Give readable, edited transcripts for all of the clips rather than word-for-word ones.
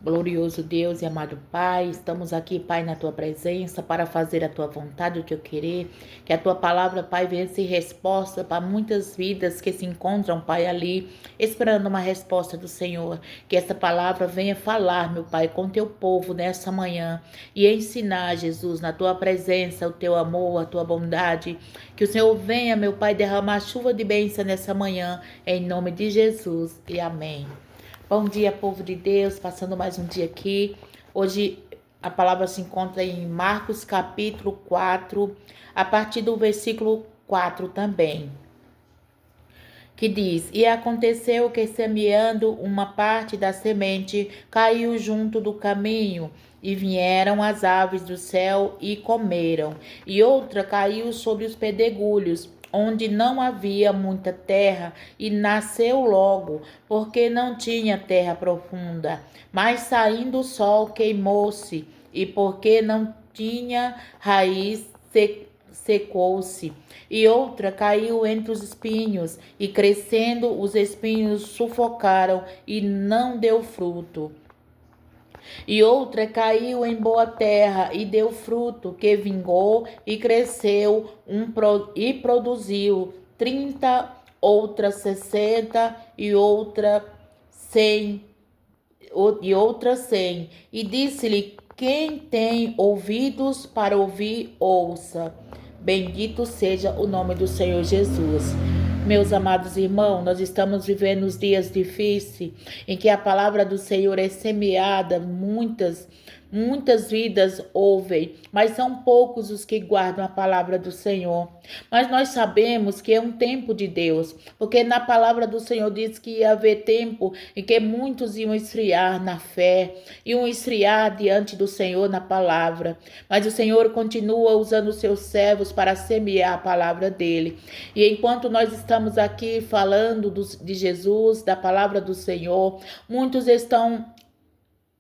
Glorioso Deus e amado Pai, estamos aqui, Pai, na Tua presença para fazer a Tua vontade, o Teu querer. Que a Tua palavra, Pai, venha ser resposta para muitas vidas que se encontram, Pai, ali, esperando uma resposta do Senhor. Que essa palavra venha falar, meu Pai, com Teu povo nessa manhã e ensinar, Jesus, na Tua presença, o Teu amor, a Tua bondade. Que o Senhor venha, meu Pai, derramar chuva de bênção nessa manhã, em nome de Jesus e amém. Bom dia, povo de Deus, passando mais um dia aqui. Hoje a palavra se encontra em Marcos capítulo 4, a partir do versículo 4 também, que diz: E aconteceu que, semeando uma parte da semente, caiu junto do caminho, e vieram as aves do céu e comeram. E outra caiu sobre os pedregulhos, onde não havia muita terra, e nasceu logo, porque não tinha terra profunda. Mas saindo o sol, queimou-se, e porque não tinha raiz, secou-se. E outra caiu entre os espinhos, e crescendo os espinhos sufocaram, e não deu fruto. E outra caiu em boa terra, e deu fruto, que vingou, e cresceu, e produziu 30, outra 60, e outra 100, e outra 100. E disse-lhe: Quem tem ouvidos para ouvir, ouça. Bendito seja o nome do Senhor Jesus. Meus amados irmãos, nós estamos vivendo os dias difíceis em que a palavra do Senhor é semeada, muitas vidas ouvem, mas são poucos os que guardam a palavra do Senhor. Mas nós sabemos que é um tempo de Deus, porque na palavra do Senhor diz que ia haver tempo em que muitos iam esfriar na fé, iam esfriar diante do Senhor na palavra. Mas o Senhor continua usando os seus servos para semear a palavra dele. E enquanto nós estamos aqui falando de Jesus, da palavra do Senhor, muitos estão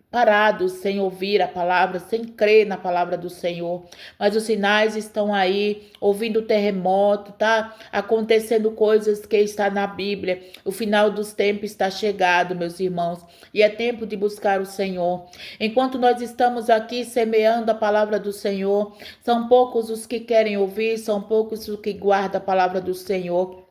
parados sem ouvir a palavra, sem crer na palavra do Senhor. Mas os sinais estão aí, ouvindo terremoto, tá acontecendo coisas que está na Bíblia. O final dos tempos está chegado, meus irmãos, e é tempo de buscar o Senhor. Enquanto nós estamos aqui semeando a palavra do Senhor, são poucos os que querem ouvir, são poucos os que guardam a palavra do Senhor.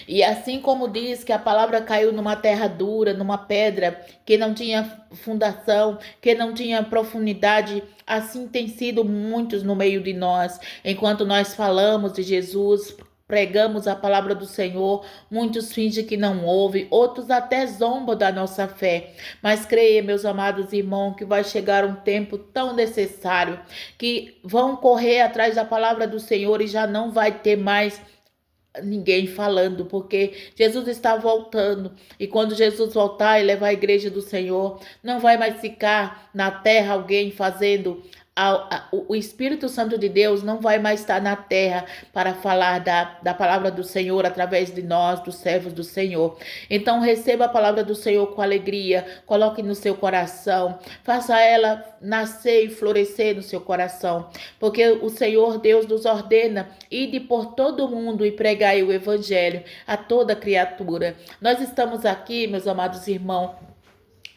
E assim como diz que a palavra caiu numa terra dura, numa pedra que não tinha fundação, que não tinha profundidade, assim tem sido muitos no meio de nós. Enquanto nós falamos de Jesus, pregamos a palavra do Senhor, muitos fingem que não ouvem, outros até zombam da nossa fé. Mas creia, meus amados irmãos, que vai chegar um tempo tão necessário que vão correr atrás da palavra do Senhor e já não vai ter mais ninguém falando, porque Jesus está voltando, e quando Jesus voltar e levar a igreja do Senhor, não vai mais ficar na terra alguém fazendo. O Espírito Santo de Deus não vai mais estar na terra para falar da palavra do Senhor através de nós, dos servos do Senhor. Então receba a palavra do Senhor com alegria, coloque no seu coração, faça ela nascer e florescer no seu coração, porque o Senhor Deus nos ordena ide por todo mundo e pregai o evangelho a toda criatura. Nós estamos aqui, meus amados irmãos,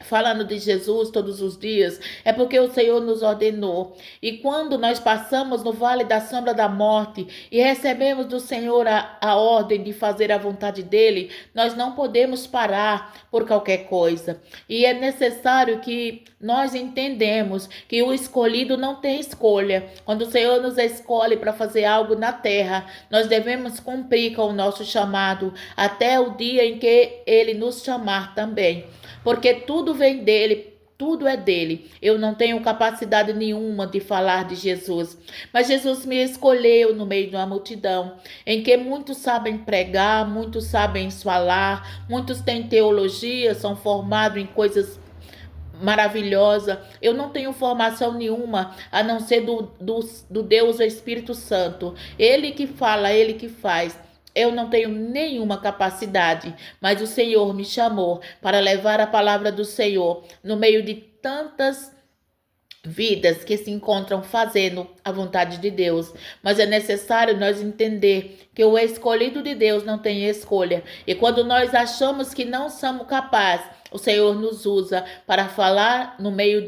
falando de Jesus todos os dias, é porque o Senhor nos ordenou. E quando nós passamos no vale da sombra da morte e recebemos do Senhor a ordem de fazer a vontade dele, nós não podemos parar por qualquer coisa. E é necessário que nós entendemos que o escolhido não tem escolha. Quando o Senhor nos escolhe para fazer algo na terra, nós devemos cumprir com o nosso chamado até o dia em que ele nos chamar também. Porque tudo vem dele, tudo é dele. Eu não tenho capacidade nenhuma de falar de Jesus, mas Jesus me escolheu no meio de uma multidão em que muitos sabem pregar, muitos sabem falar, muitos têm teologia, são formados em coisas maravilhosas. Eu não tenho formação nenhuma a não ser do Deus, o Espírito Santo. Ele que fala, ele que faz. Eu não tenho nenhuma capacidade, mas o Senhor me chamou para levar a palavra do Senhor no meio de tantas vidas que se encontram fazendo a vontade de Deus, mas é necessário nós entender que o escolhido de Deus não tem escolha. E quando nós achamos que não somos capazes, o Senhor nos usa para falar no meio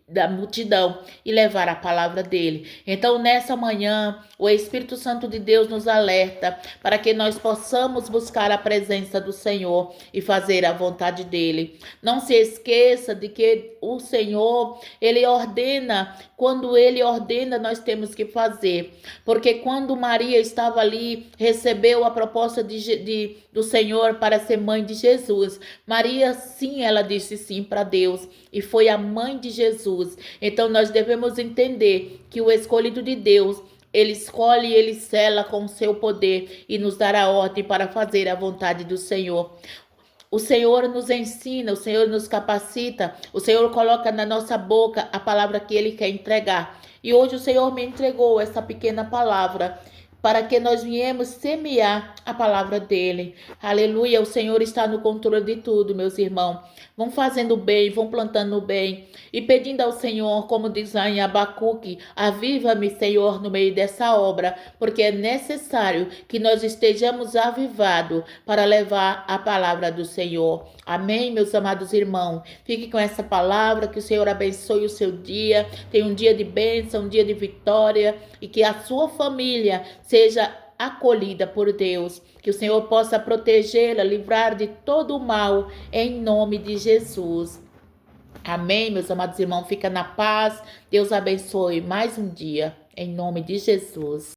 da multidão e levar a palavra dele. Então, nessa manhã, o Espírito Santo de Deus nos alerta para que nós possamos buscar a presença do Senhor e fazer a vontade dele. Não se esqueça de que o Senhor, ele ordena, quando ele ordena, nós temos que fazer. Porque quando Maria estava ali, recebeu a proposta do Senhor para ser mãe de Jesus. Maria, sim, ela disse sim para Deus e foi a mãe de Jesus. Então nós devemos entender que o escolhido de Deus, ele escolhe e ele sela com o seu poder e nos dará ordem para fazer a vontade do Senhor. O Senhor nos ensina, o Senhor nos capacita, o Senhor coloca na nossa boca a palavra que ele quer entregar. E hoje o Senhor me entregou essa pequena palavra para que nós viemos semear a palavra dele. Aleluia, o Senhor está no controle de tudo, meus irmãos. Vão fazendo bem, vão plantando bem e pedindo ao Senhor, como diz lá em Abacuque, aviva-me, Senhor, no meio dessa obra, porque é necessário que nós estejamos avivados para levar a palavra do Senhor. Amém, meus amados irmãos? Fique com essa palavra, que o Senhor abençoe o seu dia. Tenha um dia de bênção, um dia de vitória e que a sua família seja acolhida por Deus, que o Senhor possa protegê-la, livrar de todo o mal, em nome de Jesus. Amém, meus amados irmãos, fica na paz, Deus abençoe mais um dia, em nome de Jesus.